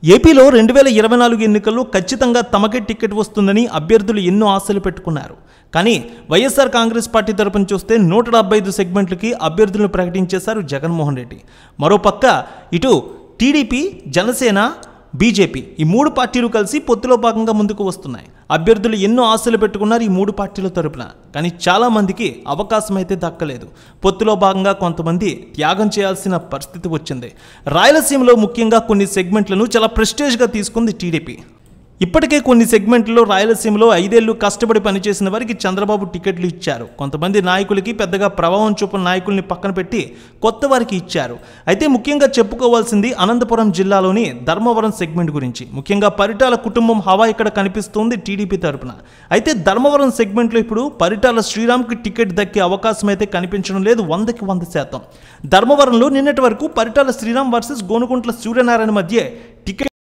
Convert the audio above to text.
ఏపీలో 2024 ఎన్నికల్లో ఖచ్చితంగా తమకే టికెట్ వస్తుందని అభ్యర్థులు ఎన్నో ఆశలు పెట్టుకున్నారు. కానీ వైఎస్ఆర్ కాంగ్రెస్ పార్టీ తరపున చూస్తే 175 సెగ్మెంట్లకి అభ్యర్థులను ప్రకటించేశారు జగన్మోహన్ రెడ్డి. మరోపక్క ఇటు టీడీపీ, జనసేన, బీజేపీ ఈ మూడు పార్టీలు కలిసి పొత్తులో భాగంగా ముందుకు వస్తున్నాయి. అభ్యర్థులు ఎన్నో ఆశలు పెట్టుకున్నారు ఈ మూడు పార్టీల తరపున. కానీ చాలామందికి అవకాశం అయితే దక్కలేదు. పొత్తులో భాగంగా కొంతమంది త్యాగం చేయాల్సిన పరిస్థితి వచ్చింది. రాయలసీమలో ముఖ్యంగా కొన్ని సెగ్మెంట్లను చాలా ప్రెస్టేజ్గా తీసుకుంది టీడీపీ. ఇప్పటికే కొన్ని సెగ్మెంట్లో రాయలసీమలో 5 ఏళ్లు కష్టపడి పనిచేసిన వారికి చంద్రబాబు టికెట్లు ఇచ్చారు. కొంతమంది నాయకులకి పెద్దగా ప్రభావం చూపిన నాయకుల్ని పక్కన పెట్టి కొత్త వారికి ఇచ్చారు. అయితే ముఖ్యంగా చెప్పుకోవాల్సింది అనంతపురం జిల్లాలోని ధర్మవరం సెగ్మెంట్ గురించి. ముఖ్యంగా పరిటాల కుటుంబం హవా ఇక్కడ కనిపిస్తోంది టీడీపీ తరపున. అయితే ధర్మవరం సెగ్మెంట్లో ఇప్పుడు పరిటాల శ్రీరామ్కి టికెట్ దక్కే అవకాశం అయితే కనిపించడం లేదు 100కి 100%. ధర్మవరంలో నిన్నటి వరకు పరిటాల శ్రీరామ్ వర్సెస్ గోనుగుంట్ల సూర్యనారాయణ మధ్య టికెట్